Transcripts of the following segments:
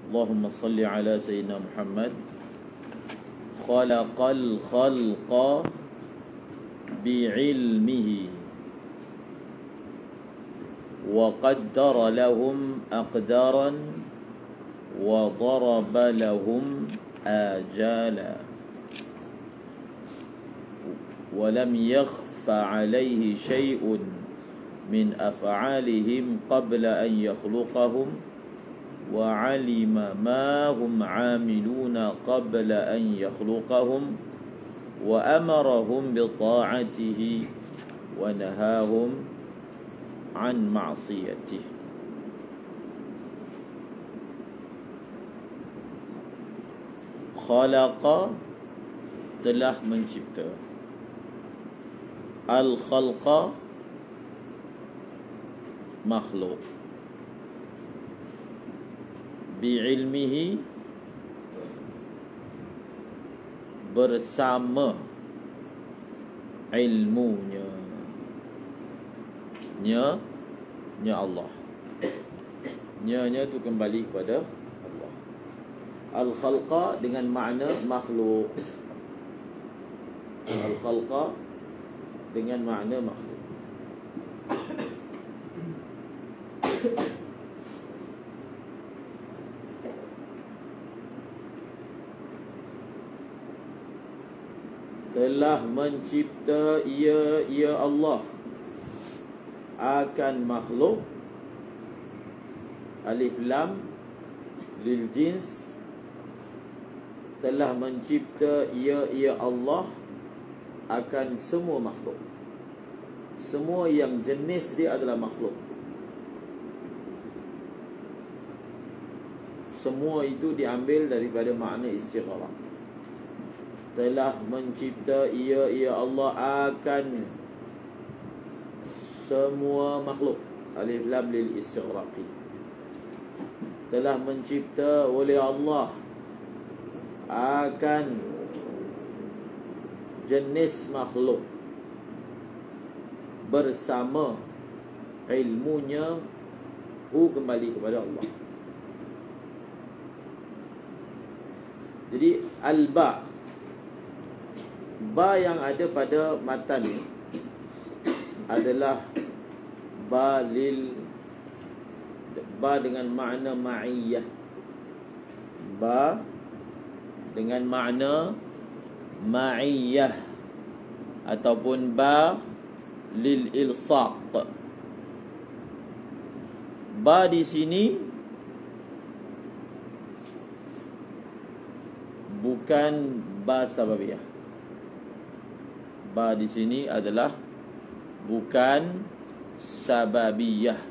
Allahumma salli ala Sayyidina Muhammad. Khalaqal khalqa bi'ilmihi wa qaddara lahum aqdaran wa daraba lahum ajala wa lam yakhfa alayhi shay'un min af'alihim qabla an yakhluqahum wa 'alima ma hum 'amiluna qabla an yakhluqahum wa amarahum bi ta'atihi wa nahahum an ma'siyatihi. Khalaqa telah mencipta, al-khalqa makhluk, bi'ilmihi bersama ilmunya, nya Allah. Nya tu kembali kepada Allah. Al-khalqa dengan makna makhluk. Al-khalqa dengan makna makhluk. Telah mencipta ia Allah akan makhluk. Alif lam lil jins. Telah mencipta ia Allah akan semua makhluk. Semua yang jenis dia adalah makhluk. Semua itu diambil daripada makna istighraq. Telah mencipta ia Allah akan semua makhluk. Alif lam lil istighraqi. Telah mencipta oleh Allah akan jenis makhluk bersama ilmunya. Kembali kepada Allah. Jadi al-ba, ba yang ada pada matan ni adalah ba dengan makna ma'iyah. Ba dengan makna ma'iyah ataupun ba lil ilsaq. Ba di sini bukan ba sababiyah. Ba di sini adalah bukan sababiyah,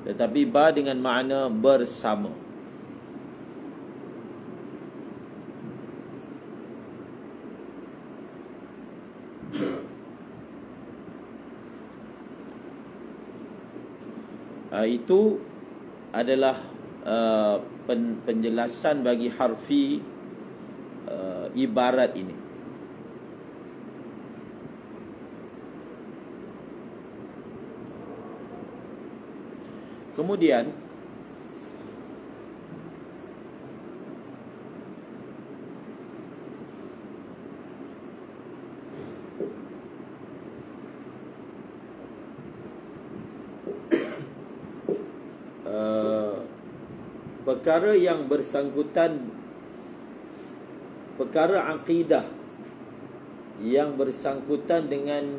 tetapi ba dengan makna bersama. Itu adalah penjelasan bagi harfi ibarat ini. Kemudian perkara yang bersangkutan, perkara akidah yang bersangkutan dengan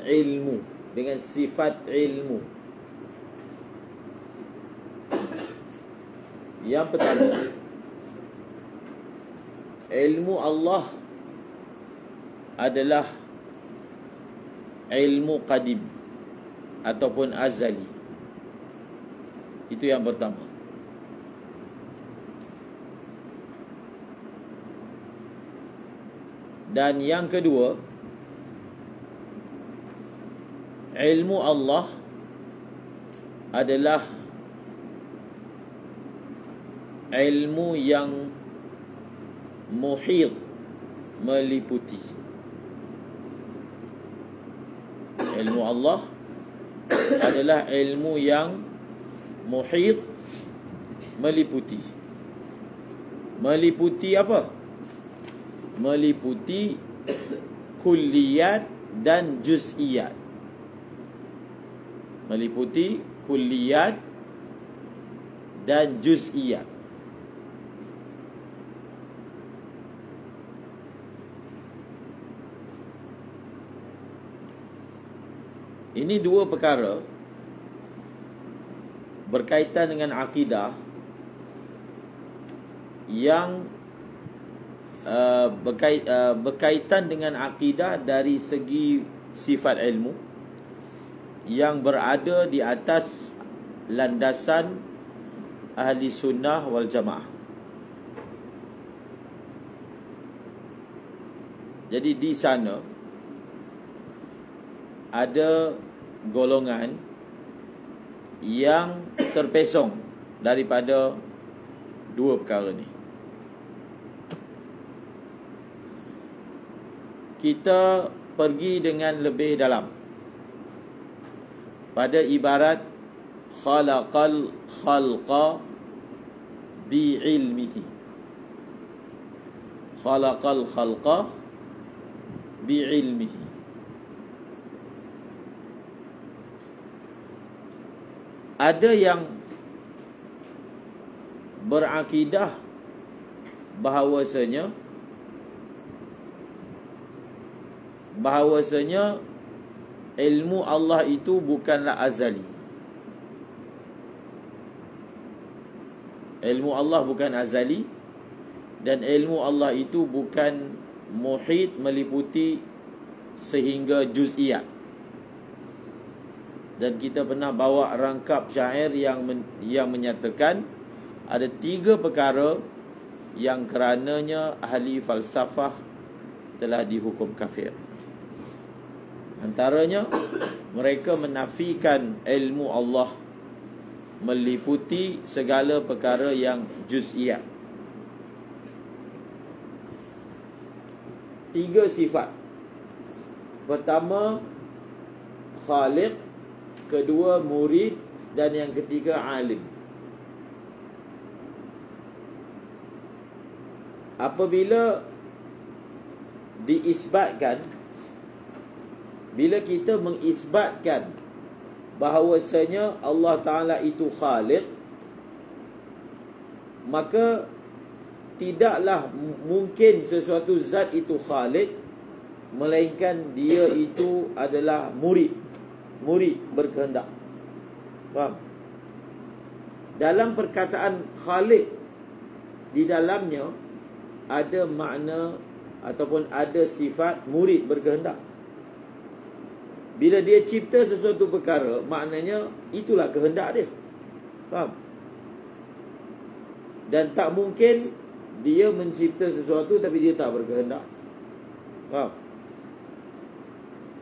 ilmu, dengan sifat ilmu. Yang pertama, ilmu Allah adalah ilmu qadim ataupun azali. Itu yang pertama. Dan yang kedua, ilmu Allah adalah ilmu yang muhit, meliputi. Ilmu Allah adalah ilmu yang Muhit, meliputi. Meliputi apa? Meliputi kulliyat dan juz'iyat. Meliputi kulliyat dan juz'iyat. Ini dua perkara berkaitan dengan akidah yang berkaitan dengan akidah dari segi sifat ilmu yang berada di atas landasan ahli sunnah wal jamaah. Jadi di sana ada golongan yang terpesong daripada dua perkara ni. Kita pergi dengan lebih dalam pada ibarat khalaqal khalqa bi'ilmihi. Khalaqal khalqa bi'ilmihi. Ada yang berakidah bahawasanya ilmu Allah itu bukanlah azali. Ilmu Allah bukan azali, dan ilmu Allah itu bukan muhit, meliputi sehingga juz'iyat. Dan kita pernah bawa rangkap syair yang menyatakan ada tiga perkara yang kerananya ahli falsafah telah dihukum kafir. Antaranya, mereka menafikan ilmu Allah meliputi segala perkara yang juz'iyat. Tiga sifat. Pertama, khaliq. Kedua, murid. Dan yang ketiga, alim. Apabila diisbatkan, bila kita mengisbatkan bahawasanya Allah Ta'ala itu khaliq, maka tidaklah mungkin sesuatu zat itu khaliq, melainkan dia itu adalah murid berkehendak. Faham? Dalam perkataan khaliq, di dalamnya ada makna ataupun ada sifat murid berkehendak. Bila dia cipta sesuatu perkara, maknanya itulah kehendak dia. Faham? Dan tak mungkin dia mencipta sesuatu tapi dia tak berkehendak. Faham?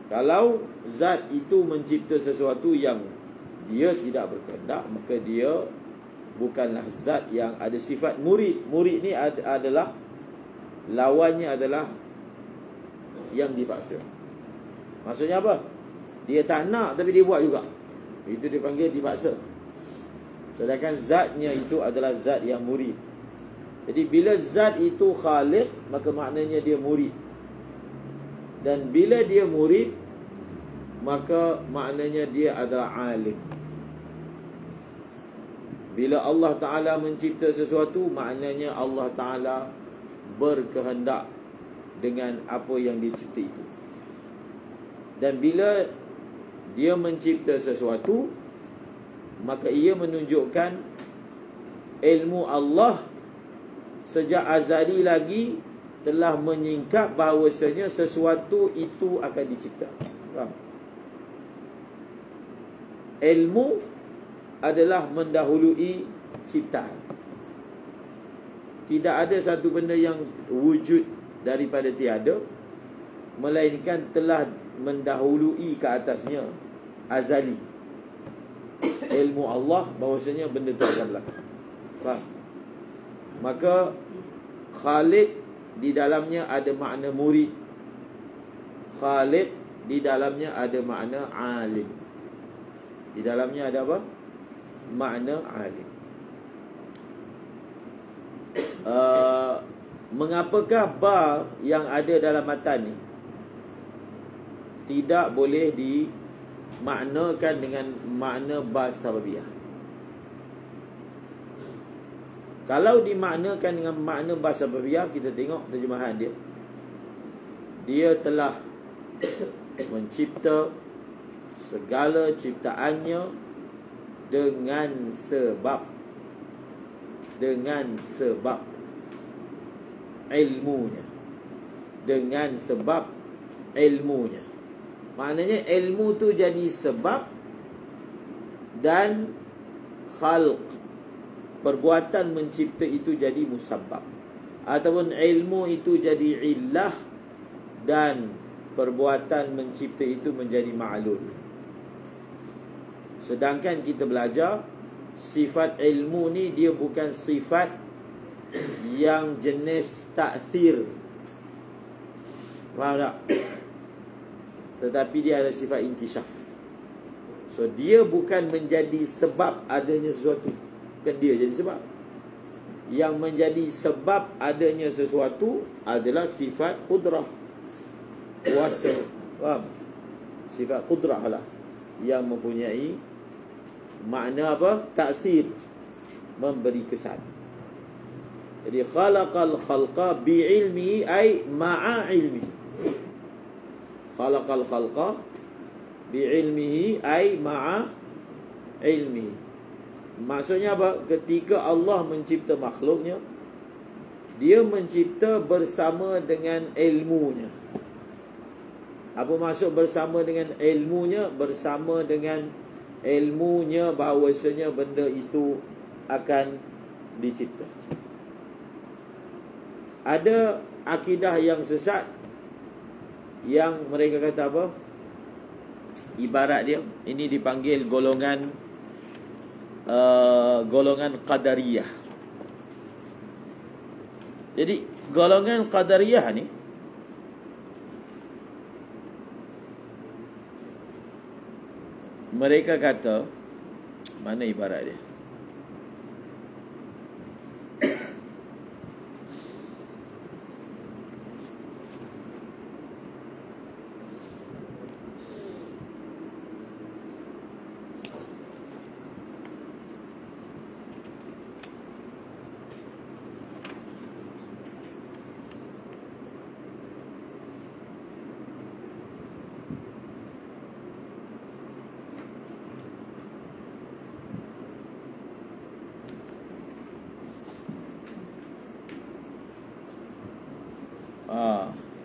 Kalau zat itu mencipta sesuatu yang dia tidak berkehendak, maka dia bukanlah zat yang ada sifat murid. Murid ni adalah, lawannya adalah yang dipaksa. Maksudnya apa? Dia tak nak tapi dia buat juga. Itu dipanggil dipaksa. Sedangkan zatnya itu adalah zat yang murid. Jadi bila zat itu khaliq, maka maknanya dia murid. Dan bila dia murid, maka maknanya dia adalah alim. Bila Allah Ta'ala mencipta sesuatu, maknanya Allah Ta'ala berkehendak dengan apa yang dicipta itu. Dan bila dia mencipta sesuatu, maka ia menunjukkan ilmu Allah sejak azali lagi telah menyingkap bahawasanya sesuatu itu akan dicipta. Faham? Ilmu adalah mendahului ciptaan. Tidak ada satu benda yang wujud daripada tiada, melainkan telah mendahului ke atasnya azali. Ilmu Allah bahawasanya benda itu akan berlaku. Faham? Maka khaliq di dalamnya ada makna murid. Khaliq di dalamnya ada makna alim. Di dalamnya ada apa? makna alim. Mengapakah ba yang ada dalam matan ni tidak boleh dimaknakan dengan makna ba sababiyah? Kalau dimaknakan dengan makna ba sababiyah, kita tengok terjemahan dia. Dia telah mencipta segala ciptaannya dengan sebab ilmunya. Dengan sebab ilmunya. Maknanya ilmu tu jadi sebab, dan khalq, perbuatan mencipta itu jadi musabbab. Ataupun ilmu itu jadi illah, dan perbuatan mencipta itu menjadi ma'lul. Sedangkan kita belajar sifat ilmu ni dia bukan sifat yang jenis ta'thir, faham tak? Tetapi dia ada sifat inkishaf. So dia bukan menjadi sebab adanya sesuatu, bukan dia jadi sebab. Yang menjadi sebab adanya sesuatu adalah sifat qudrah, kuasa, faham? Sifat qudrah lah yang mempunyai makna apa? Ta'sir, memberi kesan. Jadi khalaqal khalqa bi'ilmihi ay ma'a ilmihi. Khalaqal khalqa bi'ilmihi ay ma'a ilmihi. Maksudnya apa? Ketika Allah mencipta makhluknya, dia mencipta bersama dengan ilmunya. Apa maksud bersama dengan ilmunya? Bersama dengan ilmunya bahawasanya benda itu akan dicipta. Ada akidah yang sesat yang mereka kata apa? Ibarat dia, ini dipanggil golongan Qadariyah. Jadi golongan Qadariyah ni mereka kata, mana ibarat dia?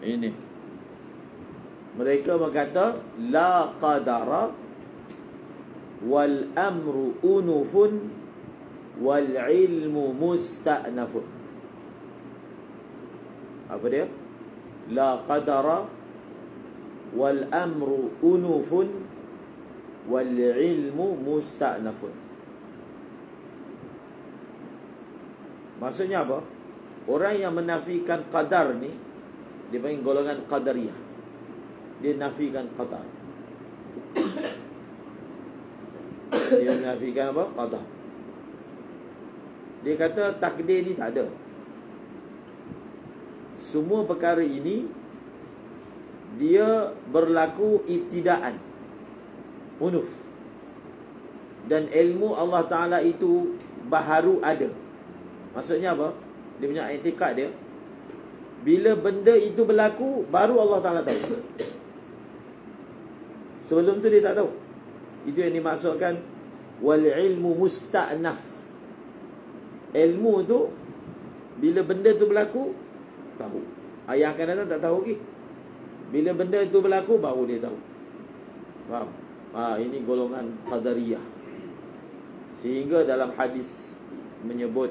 Ini mereka berkata la qadara wal amru unufun wal ilmu musta'nafun. Apa dia? La qadara wal amru unufun wal ilmu musta'nafun. Maksudnya apa? Orang yang menafikan qadar ni dia panggil golongan Qadariyah. Dia nafikan qadar. Dia nafikan apa? Qadar. Dia kata takdir ni tak ada. Semua perkara ini dia berlaku ibtidaan, unuf. Dan ilmu Allah Ta'ala itu baharu ada. Maksudnya apa? Dia punya i'tikad dia, bila benda itu berlaku, baru Allah Ta'ala tahu. Sebelum tu dia tak tahu. Itu yang dimaksudkan wal ilmu musta'naf. Ilmu tu bila benda tu berlaku, tahu. Yang akan datang tak tahu lagi. Bila benda itu berlaku, baru dia tahu. Faham? Ini golongan Qadariyah. Sehingga dalam hadis menyebut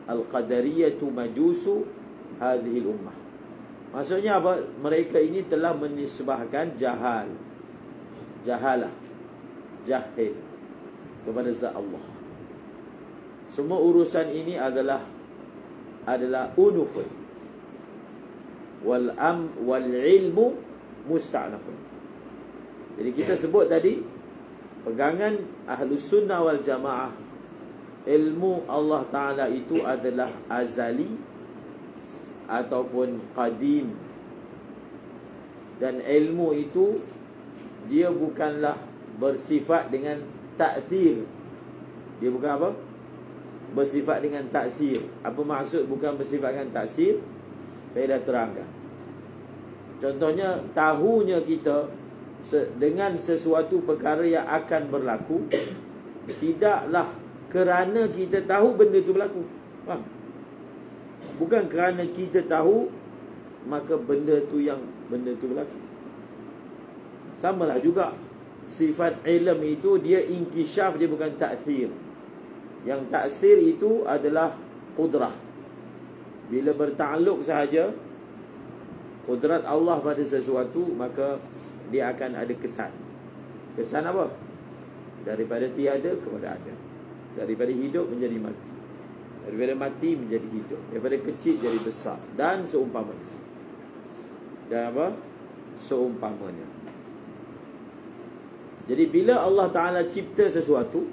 al-Qadariyatu majusu hadhil ummah. Maksudnya apa? Mereka ini telah menisbahkan jahalah, jahil kepada zat Allah. Semua urusan ini adalah unufun wal ilmu musta'nafun. Jadi kita sebut tadi pegangan Ahlus Sunnah wal Jamaah, ilmu Allah Ta'ala itu adalah azali ataupun qadim. Dan ilmu itu dia bukanlah bersifat dengan ta'thir. Dia bukan apa? Bersifat dengan taksir. Apa maksud bukan bersifat dengan taksir? Saya dah terangkan. Contohnya, tahunya kita dengan sesuatu perkara yang akan berlaku tidaklah kerana kita tahu benda itu berlaku. Faham? Bukan kerana kita tahu maka benda tu berlaku. Samalah juga sifat ilm itu dia inkisyaf, dia bukan ta'thir. Yang taksir itu adalah qudrah. Bila bertakluk sahaja qudrat Allah pada sesuatu, maka dia akan ada kesan. Kesan apa? Daripada tiada kepada ada, daripada hidup menjadi mati, daripada mati menjadi hidup, daripada kecil jadi besar, dan seumpamanya. Dan apa? Seumpamanya. Jadi bila Allah Ta'ala cipta sesuatu,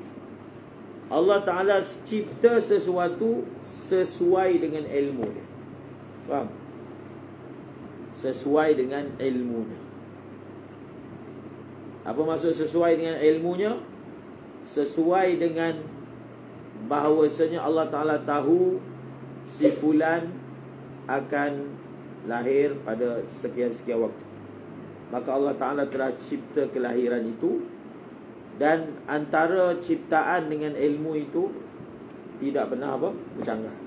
Allah Ta'ala cipta sesuatu sesuai dengan ilmu dia. Faham? Sesuai dengan ilmunya. Apa maksud sesuai dengan ilmunya? Sesuai dengan bahawasanya Allah Ta'ala tahu si fulan akan lahir pada sekian-sekian waktu. Maka Allah Ta'ala telah cipta kelahiran itu. Dan antara ciptaan dengan ilmu itu tidak pernah apa? Bercanggah.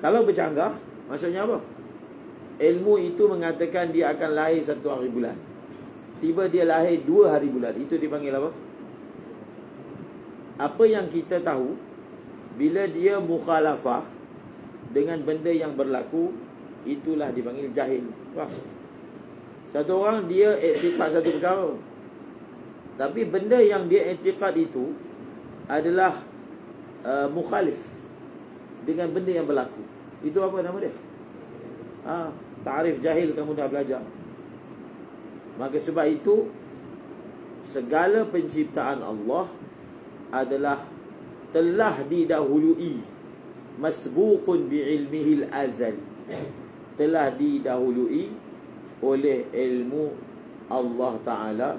Kalau bercanggah, maksudnya apa? Ilmu itu mengatakan dia akan lahir 1 hari bulan, tiba dia lahir 2 hari bulan. Itu dipanggil apa? Apa yang kita tahu, bila dia mukhalafah dengan benda yang berlaku, itulah dipanggil jahil. Faham? Satu orang dia iktikad satu perkara, tapi benda yang dia iktikad itu adalah mukhalif dengan benda yang berlaku. Itu apa nama dia? Ta'rif jahil, kamu dah belajar. Maka sebab itu segala penciptaan Allah adalah telah didahului, masbuqun bi'ilmihil azali, telah didahului oleh ilmu Allah Ta'ala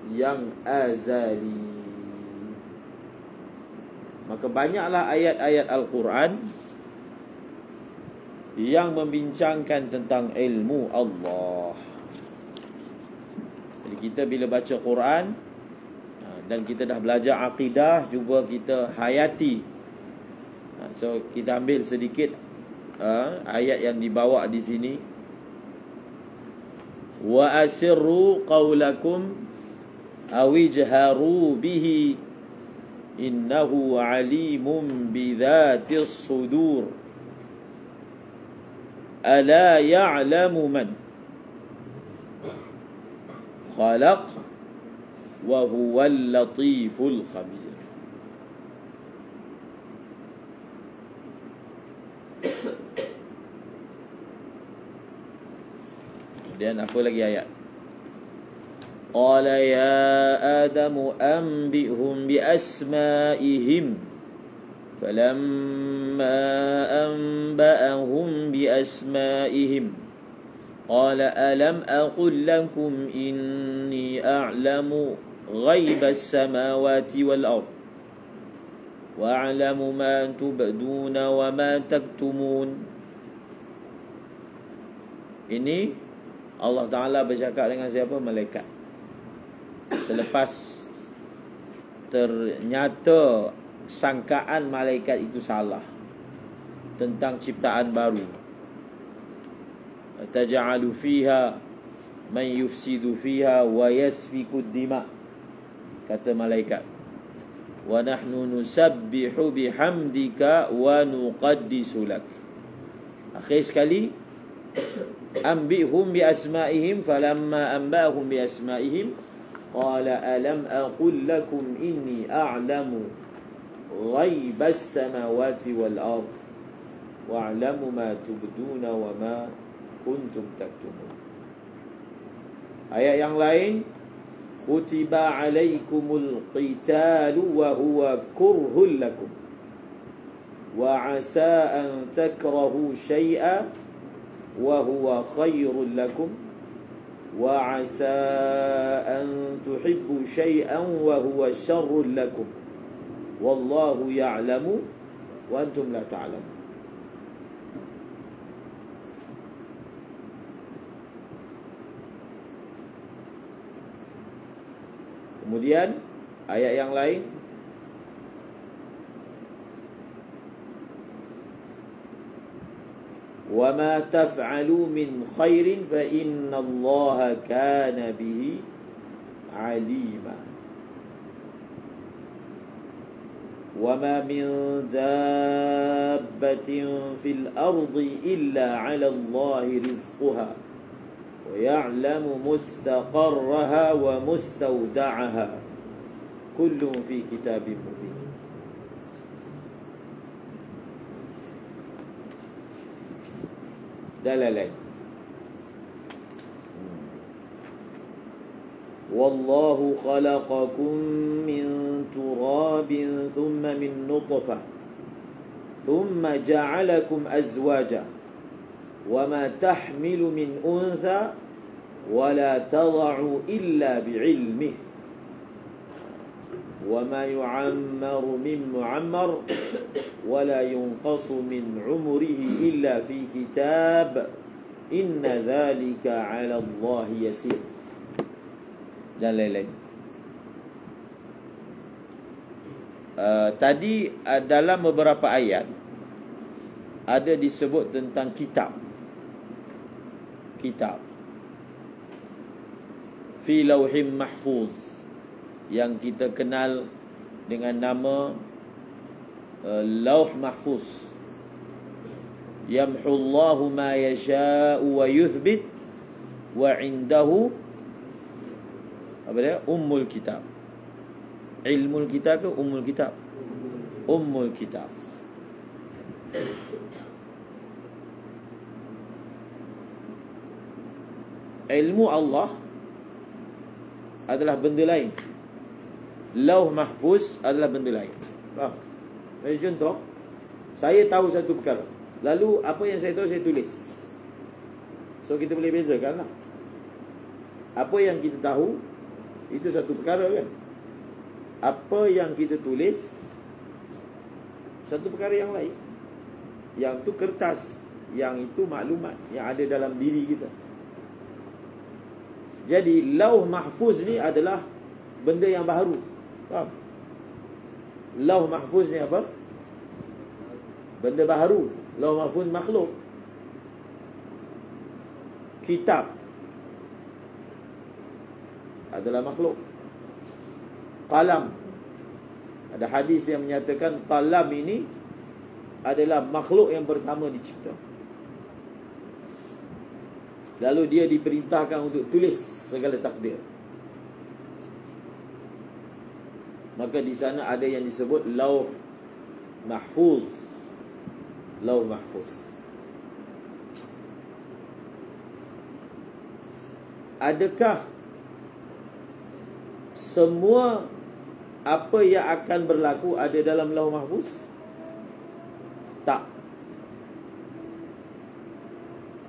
yang azali. Maka banyaklah ayat-ayat Al-Quran yang membincangkan tentang ilmu Allah. Jadi kita bila baca Quran dan kita dah belajar akidah, cuba kita hayati. So kita ambil sedikit ayat yang dibawa di sini. Wa asirru qawlakum awijharu bihi innahu alimun bidhatis sudur ala ya'lamu man khalaq wa huwal latiful khabir. Dan apa lagi ayat? Qala ya Adamu anbi'hum bi asma'ihim falamma anba'ahum bi asma'ihim qala alam aqul lakum inni a'lamu ghaibas samawati wal ard wa a'lamu ma tubduna wa ma taktumun. Ini Allah Ta'ala bercakap dengan siapa? Malaikat. Selepas ternyata sangkaan malaikat itu salah tentang ciptaan baru. Taj'alu fiha man yufsidu fiha wa yasfiku dima, kata malaikat. Wa nahnu nusabbihu bihamdika wa nuqaddisu lak. Akhir sekali, anbihum bi asma'ihim falamma anba'ahum bi asma'ihim qala alam aqul lakum inni a'lamu ghaibas samawati wal ard wa a'lamu ma tubduna wa ma kuntum taktumun. Ayat yang lain, kutiba alaikumul qitalu wa huwa kurhul lakum wa asa an takrahu syai'a wa huwa khairul lakum wa asa an tuhibbu syai'an wa huwa syarrul lakum wallahu ya'lamu wa antum la ta'lamun. Kemudian ayat yang lain, wa ma taf'alu min khairin fa innallaha kana bihi alima. Wa ma min dabbatin fil ardi illa 'ala Allahi rizquha wa ya'lamu mustaqarraha wa mustawda'aha kullun fi kitabim mubin. Dan lain-lain. Wallahu khalaqakum min turabin thumma min nutfah thumma ja'alakum azwaja wa ma tahmilu min untha wa la tad'u illa bi'ilmihi wa ma yu'ammaru min mu'ammar wa la yunqasu min umrihi illa fi kitab inna dhalika 'ala Allahi yasir. Dan lain-lain. Tadi dalam beberapa ayat ada disebut tentang kitab fi lauhim mahfuz yang kita kenal dengan nama lauh mahfuz. Yamhullahu ma yasha'u wa yuthbit wa indahu apa dia? Ummul kitab. Ilmul kitab ke ummul kitab? Ummul kitab. Ilmu Allah adalah benda lain. Lauh mahfuz adalah benda lain. Faham? Bagi contoh, saya tahu satu perkara, lalu apa yang saya tahu saya tulis. So kita boleh bezakan lah. Apa yang kita tahu itu satu perkara kan. Apa yang kita tulis satu perkara yang lain. Yang tu kertas, yang itu maklumat yang ada dalam diri kita. Jadi lauh mahfuz ni adalah benda yang baru. Faham? Lauh mahfuz ni apa? Benda baru. Lauh mahfuz makhluk. Kitab adalah makhluk. Qalam, ada hadis yang menyatakan qalam ini adalah makhluk yang pertama dicipta. Lalu dia diperintahkan untuk tulis segala takdir. Maka di sana ada yang disebut lauh mahfuz. Lauh mahfuz. Adakah semua apa yang akan berlaku ada dalam lauh mahfuz? Tak.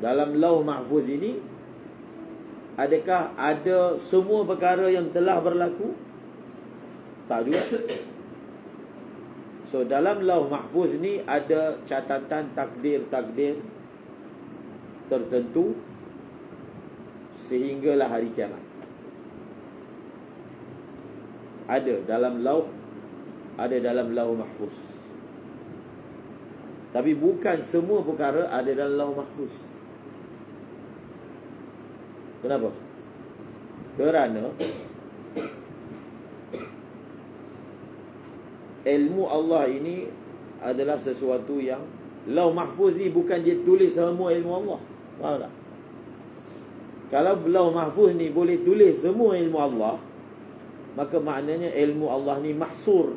Dalam lauh mahfuz ini, adakah ada semua perkara yang telah berlaku? Tak juga. So dalam lauh mahfuz ni ada catatan takdir-takdir tertentu sehinggalah hari kiamat. Ada dalam lauh, ada dalam lauh mahfuz. Tapi bukan semua perkara ada dalam lauh mahfuz. Kenapa? Kerana ilmu Allah ini adalah sesuatu yang lauh mahfuz ni bukan dia tulis semua ilmu Allah. Faham tak? Kalau lauh mahfuz ni boleh tulis semua ilmu Allah, maka maknanya ilmu Allah ni mahsur.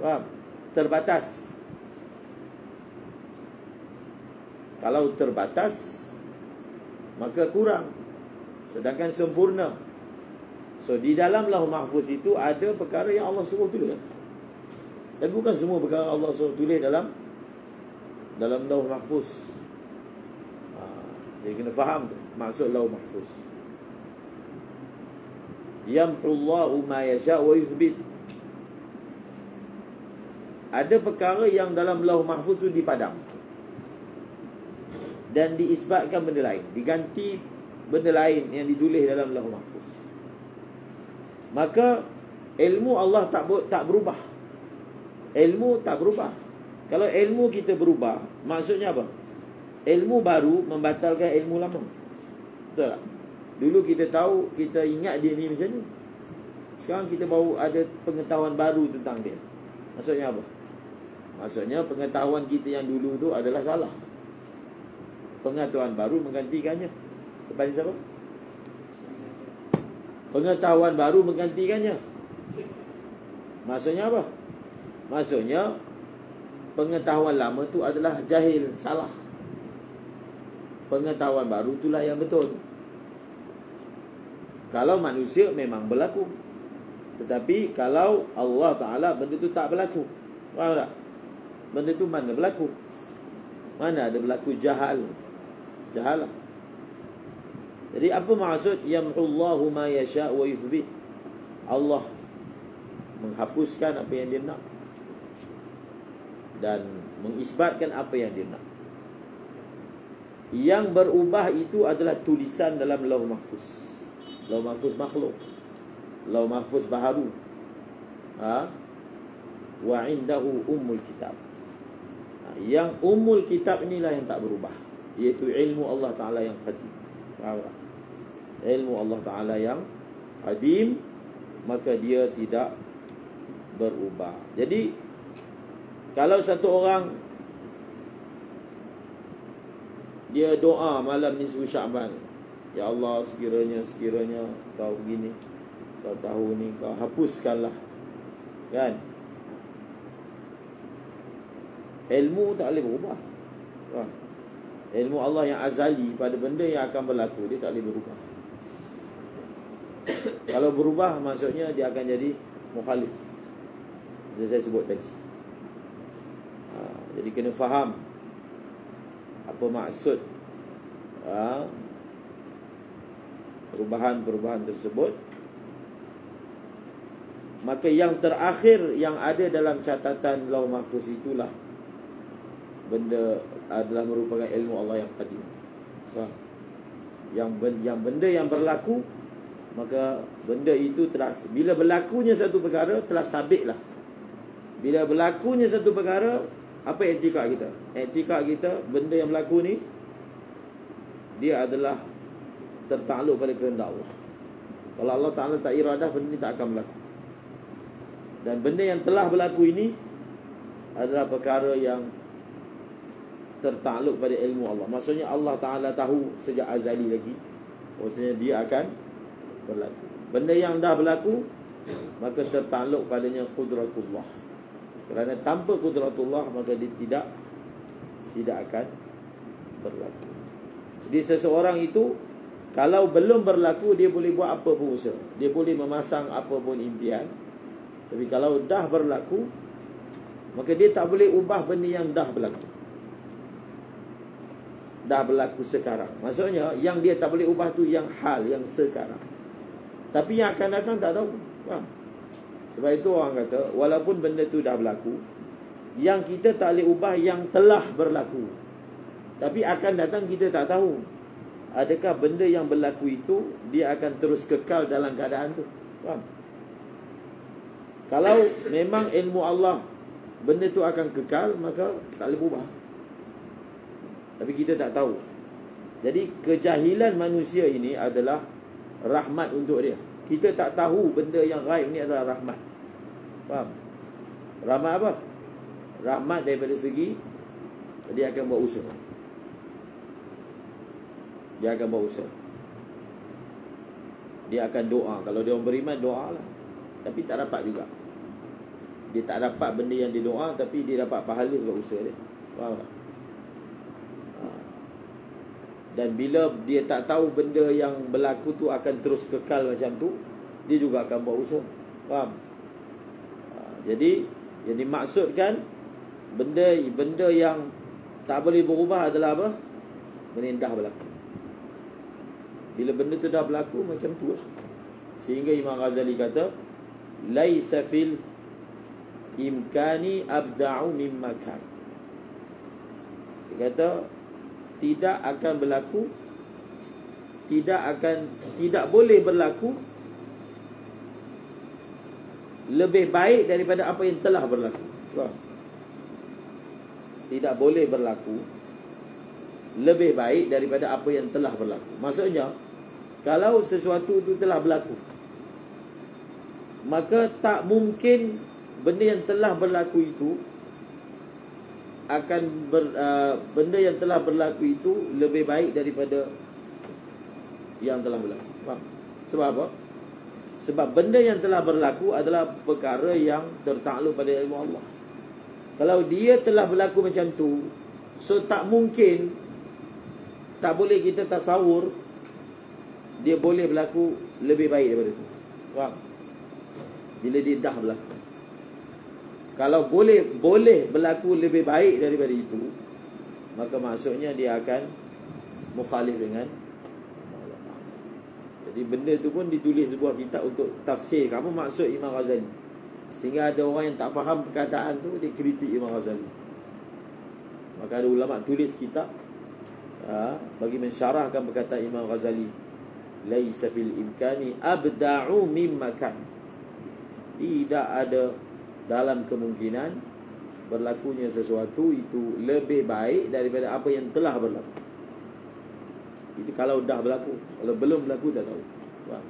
Faham? Terbatas. Kalau terbatas, maka kurang. Sedangkan sempurna. So di dalam Lauh Mahfuz itu ada perkara yang Allah suruh tulis. Tapi bukan semua perkara Allah suruh tulis dalam Lauh Mahfuz. Jadi kena faham tu maksud Lauh Mahfuz. Yamhullahu ma yasha wa yuthbit. Ada perkara yang dalam Lauh Mahfuz tu dipadam dan diisbatkan benda lain, diganti benda lain yang ditulis dalam Lauh Mahfuz. Maka ilmu Allah tak berubah. Ilmu tak berubah. Kalau ilmu kita berubah, maksudnya apa? Ilmu baru membatalkan ilmu lama. Betul tak? Dulu kita tahu, kita ingat dia ni macam ni. Sekarang kita baru ada pengetahuan baru tentang dia. Maksudnya apa? Maksudnya pengetahuan kita yang dulu tu adalah salah. Pengetahuan baru menggantikannya. Depan siapa? Pengetahuan baru menggantikannya. Maksudnya apa? Maksudnya pengetahuan lama tu adalah jahil, salah. Pengetahuan baru itulah yang betul. Kalau manusia memang berlaku. Tetapi kalau Allah Ta'ala, benda tu tak berlaku. Faham tak? Benda tu mana berlaku? Mana ada berlaku jahal? Jahalah. Jadi apa maksud yamhullahu ma yasha' wa yuthbit? Allah menghapuskan apa yang dia nak dan mengisbatkan apa yang dia nak. Yang berubah itu adalah tulisan dalam Lauh Mahfuz. Lauh Mahfuz makhluk, Lauh Mahfuz baharu. Wa indahu ummul kitab. Yang ummul kitab inilah yang tak berubah, iaitu ilmu Allah Ta'ala yang qadim. Ilmu Allah Ta'ala yang qadim, maka dia tidak berubah. Jadi kalau satu orang dia doa malam nisfu Sya'ban, ya Allah, sekiranya kau begini, kau tahu ni, kau hapuskanlah, kan? Ilmu tak boleh berubah. Ilmu Allah yang azali pada benda yang akan berlaku, dia tak boleh berubah. Kalau berubah, maksudnya dia akan jadi mukhalif, yang saya sebut tadi. Jadi kena faham apa maksud perubahan-perubahan tersebut. Maka yang terakhir yang ada dalam catatan Lauh Mahfuz itulah benda adalah merupakan ilmu Allah yang qadim. Yang benda yang berlaku, maka benda itu telah, bila berlakunya satu perkara, telah sabitlah. Bila berlakunya satu perkara, apa etika kita? Etika kita, benda yang berlaku ni, dia adalah tertakluk pada kehendak Allah. Kalau Allah Ta'ala tak iradah, benda ni tak akan berlaku. Dan benda yang telah berlaku ini adalah perkara yang tertakluk pada ilmu Allah. Maksudnya Allah Ta'ala tahu sejak azali lagi, maksudnya dia akan berlaku. Benda yang dah berlaku, maka tertakluk padanya qudratullah. Kerana tanpa qudratullah, maka dia tidak akan berlaku. Jadi seseorang itu, kalau belum berlaku, dia boleh buat apa pun usaha, dia boleh memasang apa pun impian. Tapi kalau dah berlaku, maka dia tak boleh ubah benda yang dah berlaku. Dah berlaku sekarang. Maksudnya yang dia tak boleh ubah tu yang hal, yang sekarang. Tapi yang akan datang tak tahu. Sebab itu orang kata, walaupun benda tu dah berlaku, yang kita tak boleh ubah yang telah berlaku. Tapi akan datang kita tak tahu, adakah benda yang berlaku itu dia akan terus kekal dalam keadaan tu. Faham? Kalau memang ilmu Allah benda tu akan kekal, maka tak boleh ubah. Tapi kita tak tahu. Jadi kejahilan manusia ini adalah rahmat untuk dia. Kita tak tahu benda yang gaib ni adalah rahmat. Faham? Rahmat apa? Rahmat daripada segi dia akan buat usaha. Dia akan buat usaha. Dia akan doa. Kalau dia orang beriman, doa lah. Tapi tak dapat juga. Dia tak dapat benda yang dia doa, tapi dia dapat pahala sebab usaha dia. Faham tak? Dan bila dia tak tahu benda yang berlaku tu akan terus kekal macam tu, dia juga akan buat usaha. Faham? Jadi yang dimaksudkan benda yang tak boleh berubah adalah apa? Benda yang dah berlaku. Bila benda tu dah berlaku, macam tu lah. Sehingga Imam Ghazali kata, laisa fil imkani abda'u mimma kan. Dia kata tidak akan berlaku, tidak boleh berlaku lebih baik daripada apa yang telah berlaku. Tidak boleh berlaku lebih baik daripada apa yang telah berlaku. Maksudnya, kalau sesuatu itu telah berlaku, maka tak mungkin benda yang telah berlaku itu benda yang telah berlaku itu lebih baik daripada yang telah berlaku. Faham? Sebab apa? Sebab benda yang telah berlaku adalah perkara yang tertakluk pada ilmu Allah. Kalau dia telah berlaku macam tu, so tak mungkin, tak boleh kita tasawur dia boleh berlaku lebih baik daripada itu. Faham? Bila dia dah berlaku. Kalau boleh berlaku lebih baik daripada itu, maka maksudnya dia akan mukhalif dengan Allah Ta'ala. Jadi benda tu pun ditulis sebuah kitab untuk tafsir apa maksud Imam Ghazali. Sehingga ada orang yang tak faham perkataan tu, dia kritik Imam Ghazali. Maka ada ulama tulis kitab bagi mensyarahkan perkataan Imam Ghazali, laisa fil imkani abda'u mimma kan. Tidak ada dalam kemungkinan berlakunya sesuatu itu lebih baik daripada apa yang telah berlaku. Itu kalau dah berlaku. Kalau belum berlaku, tak tahu. Faham?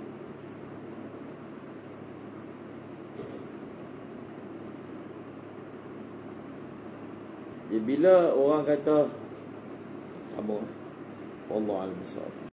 Jadi bila orang kata sama, Allah al-Musawwab.